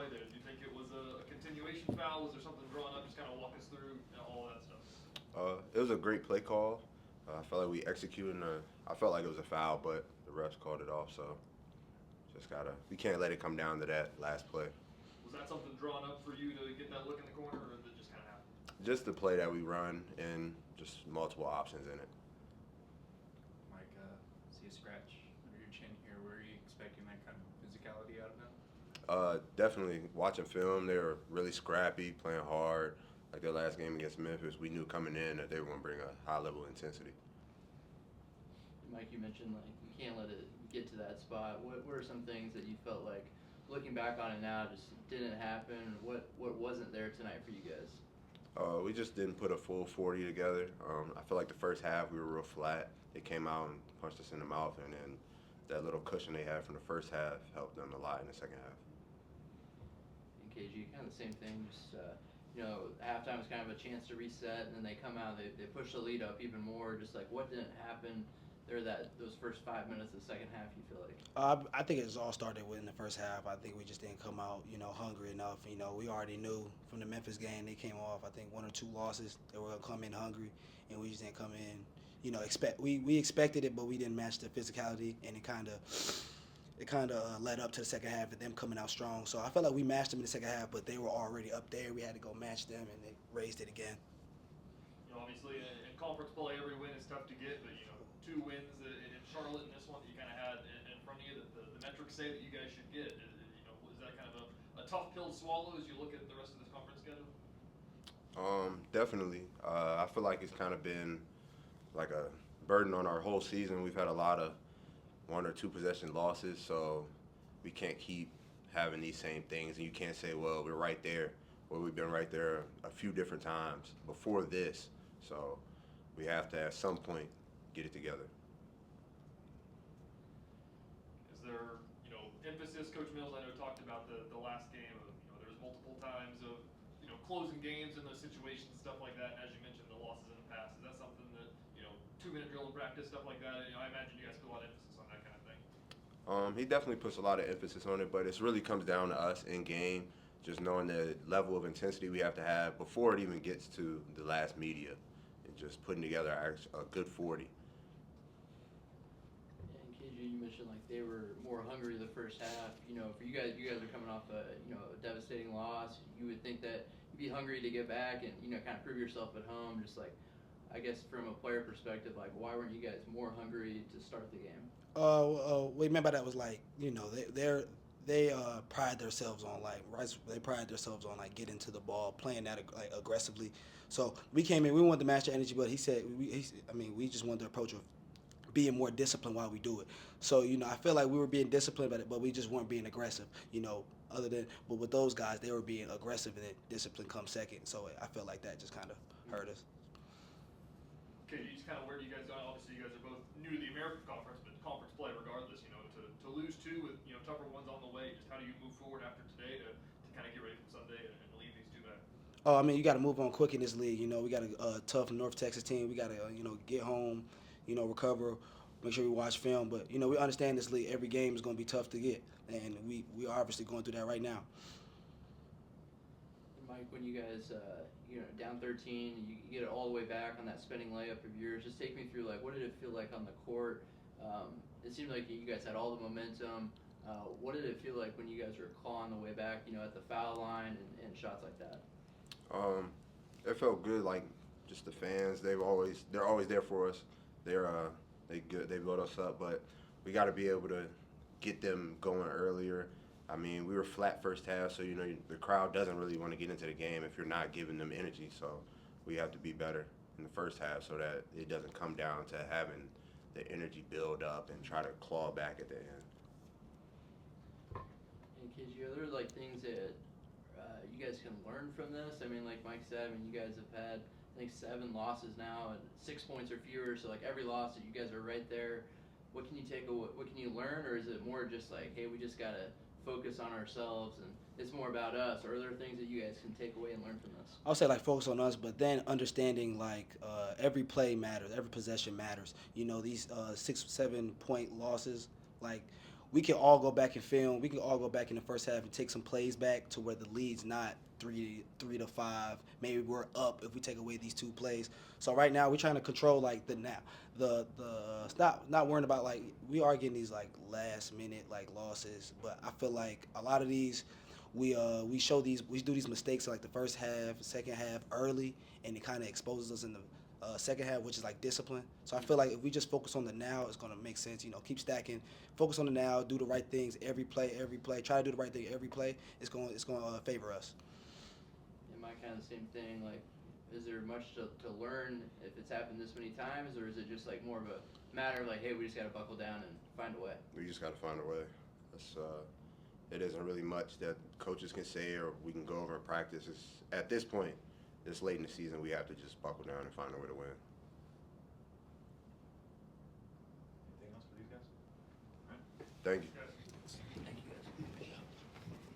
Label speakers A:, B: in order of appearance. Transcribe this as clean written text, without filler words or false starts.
A: play there? Do you think it was a continuation foul? Was there something drawn up? Just kind of walk us through all of that stuff.
B: It was a great play call. I felt like we executed. I felt like it was a foul, but the refs called it off. So we can't let it come down to that last play.
A: Was that something drawn up for you to get that look in the corner, or did it just kind of happen?
B: Just the play that we run and just multiple options in it.
C: Mike, see a scratch under your chin here. Were you expecting that kind of physicality out of them?
B: Definitely watching film, they were really scrappy, playing hard. Like their last game against Memphis, we knew coming in that they were going to bring a high level of intensity.
D: Mike, you mentioned like you can't let it get to that spot. What were some things that you felt like, looking back on it now, just didn't happen? What wasn't there tonight for you guys?
B: We just didn't put a full 40 together. I feel like the first half we were real flat. They came out and punched us in the mouth, and then that little cushion they had from the first half helped them a lot in the second half.
D: In KG, kind of the same thing. Just halftime was kind of a chance to reset, and then they come out, they push the lead up even more. Just like what didn't happen there those first 5 minutes of the second half, you feel like?
E: I think it all started in the first half. I think we just didn't come out, hungry enough. We already knew from the Memphis game they came off, I think, 1 or 2 losses. They were going to come in hungry, and we just didn't come in. We expected it, but we didn't match the physicality, and it kind of led up to the second half of them coming out strong. So I felt like we matched them in the second half, but they were already up there. We had to go match them, and they raised it again.
A: Obviously, in conference play, every win is tough to get, but 2 wins in Charlotte and this one that you kind of had in front of you that the metrics say that you guys should get. Is that kind of a tough pill to swallow as you look at the rest of this conference schedule?
B: Definitely. I feel like it's kind of been like a burden on our whole season. We've had a lot of 1 or 2 possession losses, so we can't keep having these same things. And you can't say, well, we're right there. Well, we've been right there a few different times before this. So we have to, at some point, get it together.
A: Is there, emphasis? Coach Mills, I know, talked about the last game of, there was multiple times of, closing games in those situations and stuff like that. And as you mentioned, the losses in the past. Is that something that, 2-minute drill and practice, stuff like that? I imagine you guys put a lot of emphasis on that kind of thing.
B: He definitely puts a lot of emphasis on it, but it really comes down to us in game, just knowing the level of intensity we have to have before it even gets to the last media, and just putting together a good 40.
D: And KG, you mentioned like they were more hungry the first half. For you guys are coming off a devastating loss. You would think that you'd be hungry to get back and kind of prove yourself at home. Just like, I guess from a player perspective, like why weren't you guys more hungry to start the game?
E: We remember that was like they pride themselves on like getting to the ball, playing that like aggressively. So we came in, we wanted to match the energy, but he said we just wanted the approach of being more disciplined while we do it. So I feel like we were being disciplined, but we just weren't being aggressive. But with those guys, they were being aggressive, and then discipline comes second. So I felt like that just kind of hurt us.
A: Okay, just kind of where do you guys go? Obviously, you guys are both new to the American Conference, but conference play regardless. To lose 2 with tougher ones on the way. Just how do you move forward after today to kind of get ready for Sunday and leave these 2 back?
E: Oh, you got to move on quick in this league. We got a tough North Texas team. We got to get home, recover, make sure we watch film. But we understand this league. Every game is going to be tough to get, and we are obviously going through that right now.
D: Mike, when you guys down 13, you get it all the way back on that spinning layup of yours. Just take me through, like, what did it feel like on the court? It seemed like you guys had all the momentum. What did it feel like when you guys were clawing the way back, at the foul line and shots like that?
B: It felt good. Like, just the fans, they're always there for us. They good. They build us up, but we got to be able to get them going earlier. We were flat first half, so the crowd doesn't really want to get into the game if you're not giving them energy. So we have to be better in the first half so that it doesn't come down to having the energy build up and try to claw back at the end.
D: And KG, are there like things that you guys can learn from this? Like Mike said, you guys have had I think 7 losses now and 6 points or fewer. So like every loss that you guys are right there. What can you take away? What can you learn, or is it more just like, hey, we just gotta focus on ourselves and it's more about us? Or are there things that you guys can take away and learn from this?
E: I'll say like focus on us, but then understanding like every play matters, every possession matters. These 6-7 point losses, like we can all go back and film. We can all go back in the first half and take some plays back to where the lead's not 3-5. Maybe we're up if we take away these 2 plays. So right now we're trying to control like the not worrying about like we are getting these like last minute like losses, but I feel like a lot of these we do these mistakes in like the first half, second half early, and it kind of exposes us in the second half, which is like discipline. So I feel like if we just focus on the now, it's gonna make sense. You know, keep stacking, focus on the now, do the right things every play. Try to do the right thing every play. It's gonna favor us.
D: In my kind of same thing, like, is there much to learn if it's happened this many times, or is it just like more of a matter of like, hey, we just gotta buckle down and find a way?
B: We just got to find a way. It isn't really much that coaches can say or we can go over in practice. At this point, this late in the season, we have to just buckle down and find a way to win.
C: Anything else for these guys? All right.
B: Thank you.
A: Yes.